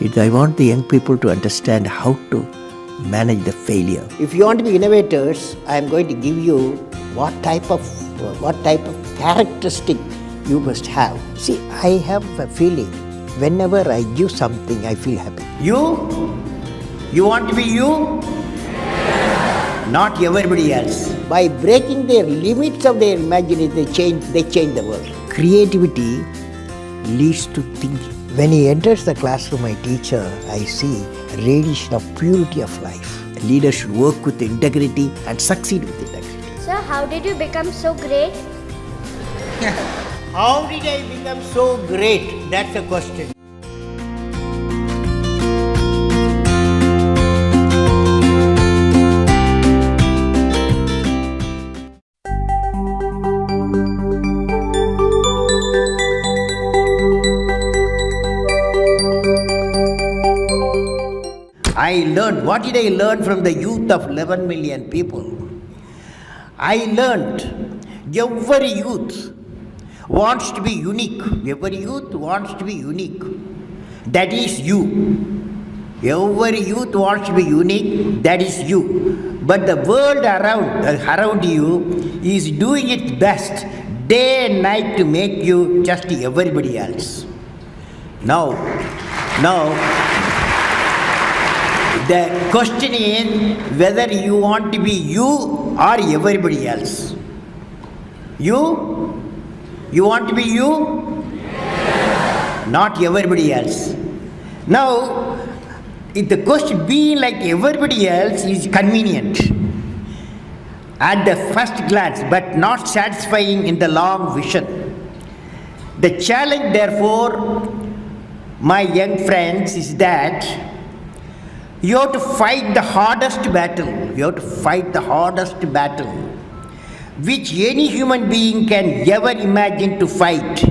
I want the young people to understand how to manage the failure. If you want to be innovators, I am going to give you what type of characteristic you must have. See, I have a feeling whenever I give something, I feel happy. You want to be you? Not everybody else. By breaking their limits of their imagination, they change the world. Creativity leads to thinking. When he enters the classroom, my teacher, I see a radiation of purity of life. A leader should work with integrity and succeed with integrity. Sir, how did you become so great? How did I become so great? That's the question. What did I learn from the youth of 11 million people? I learned every youth wants to be unique. Every youth wants to be unique. That is you. Every youth wants to be unique. That is you. But the world around you is doing its best day and night to make you just everybody else. Now, the question is whether you want to be you or everybody else. You want to be you? Not everybody else. Now, if the question being like everybody else is convenient at the first glance, but not satisfying in the long vision. The challenge, therefore, my young friends, is that you have to fight the hardest battle. You have to fight the hardest battle which any human being can ever imagine to fight,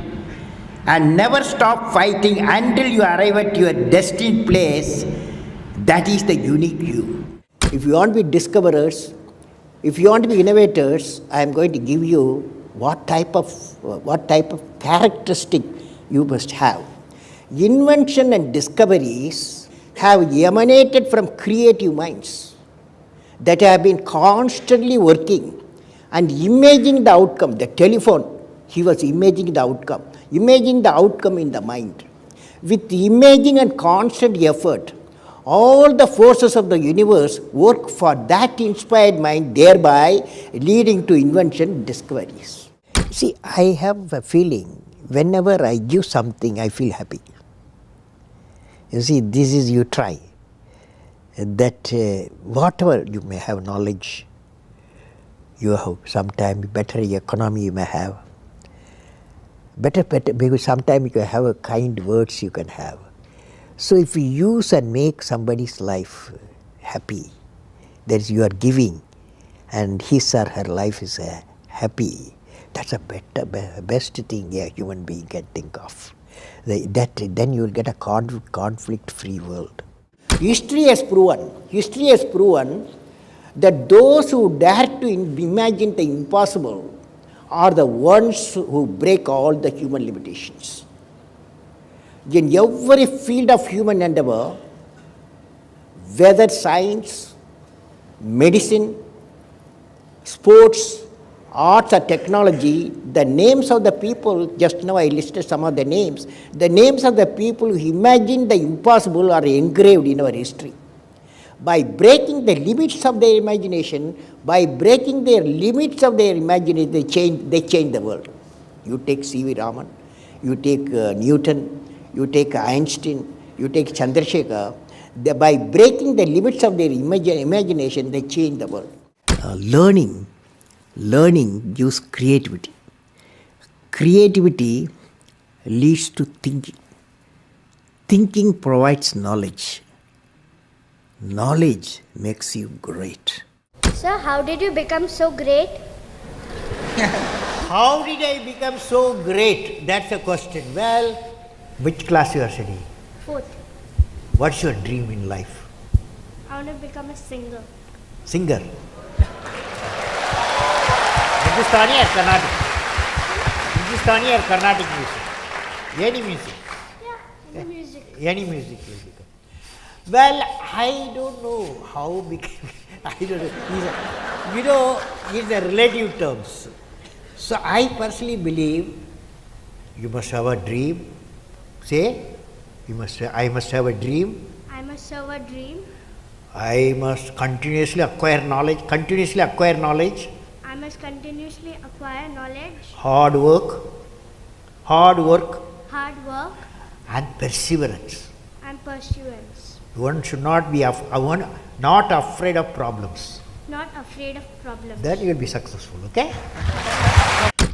and never stop fighting until you arrive at your destined place. That is the unique you. If you want to be discoverers, if you want to be innovators, I am going to give you what type of characteristic you must have. Invention and discoveries have emanated from creative minds that have been constantly working and imagining the outcome. The telephone, he was imagining the outcome in the mind. With imaging and constant effort, all the forces of the universe work for that inspired mind, thereby leading to invention and discoveries. See, I have a feeling whenever I give something, I feel happy. You see, this is you try. That whatever you may have knowledge, you have sometimes better economy you may have. Better, because sometimes you can have a kind words you can have. So if you use and make somebody's life happy, that is you are giving, and his or her life is happy, that's a best thing a human being can think of. Then you will get a conflict-free world. History has proven that those who dare to imagine the impossible are the ones who break all the human limitations. In every field of human endeavor, whether science, medicine, sports, arts or technology, the names of the people, just now I listed some of the names of the people who imagined the impossible are engraved in our history. By breaking the limits of their imagination, they change the world. You take C.V. Raman, you take Newton, you take Einstein, you take Chandrasekhar. By breaking the limits of their imagination, they change the world. Learning gives creativity. Creativity leads to thinking. Thinking provides knowledge. Knowledge makes you great. Sir, how did you become so great? How did I become so great? That's the question. Well, which class you are studying? 4th. What's your dream in life? I want to become a singer. Singer? Hindustani or Carnatic? Hindustani or Carnatic music? Any music? Yeah, any music. Any music will become. Well, I don't know how big. I don't know. It's a relative terms. So I personally believe you must have a dream. Say, I must have a dream. I must have a dream. I must continuously acquire knowledge. I must continuously acquire knowledge. Hard work, Hard work and perseverance. and pursuance. One should not be not afraid of problems. Not afraid of problems. Then you will be successful. Okay.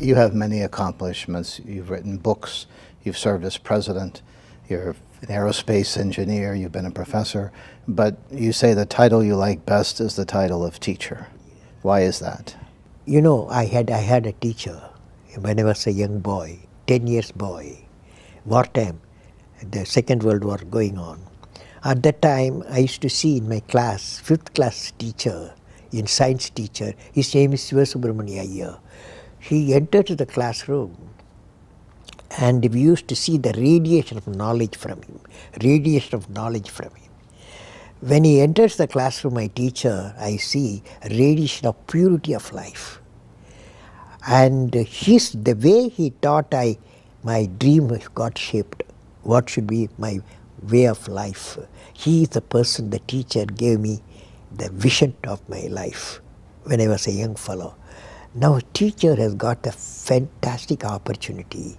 You have many accomplishments. You've written books. You've served as president. You're an aerospace engineer. You've been a professor. But you say the title you like best is the title of teacher. Why is that? I had a teacher when I was a young boy, 10 years boy, wartime, the Second World War going on. At that time, I used to see in my class, 5th class teacher, in science teacher, his name is Sivasubramania Iyer. He entered the classroom and we used to see the radiation of knowledge from him. When he enters the classroom, my teacher, I see a radiation of purity of life. And the way he taught, my dream got shaped. What should be my way of life? He is the person, the teacher gave me the vision of my life when I was a young fellow. Now a teacher has got a fantastic opportunity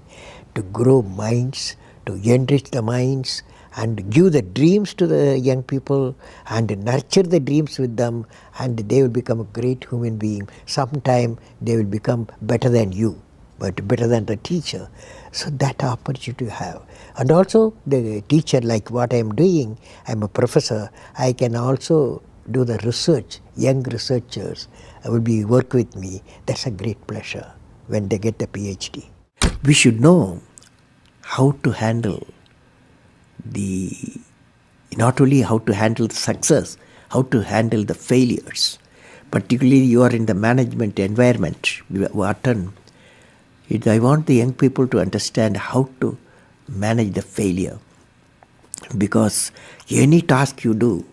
to grow minds, to enrich the minds, and give the dreams to the young people and nurture the dreams with them, and they will become a great human being. Sometime they will become better than you, but better than the teacher. So that opportunity you have. And also the teacher, like what I am doing, I am a professor, I can also do the research. Young researchers will work with me. That's a great pleasure when they get the PhD. We should know how to handle not only how to handle the success, how to handle the failures. Particularly you are in the management environment, Wharton. I want the young people to understand how to manage the failure. Because any task you do,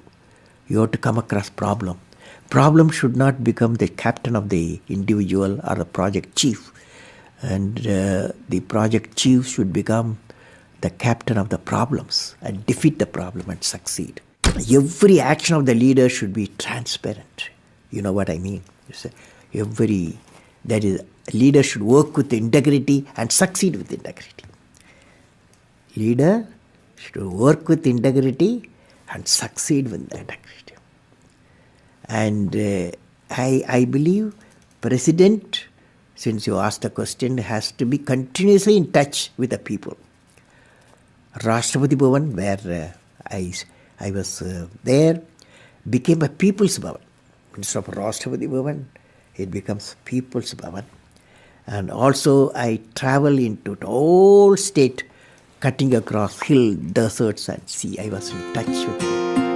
you have to come across problem. Problem should not become the captain of the individual or the project chief. And the project chief should become the captain of the problems and defeat the problem and succeed. Every action of the leader should be transparent. You know what I mean? That is, a leader should work with integrity and succeed with integrity. Leader should work with integrity and succeed with integrity. And I believe president, since you asked the question, has to be continuously in touch with the people. Rashtrapati Bhavan, where I was there, became a People's Bhavan. Instead of Rashtrapati Bhavan, it becomes People's Bhavan. And also I travel into the whole state, cutting across hill, deserts and sea. I was in touch with it.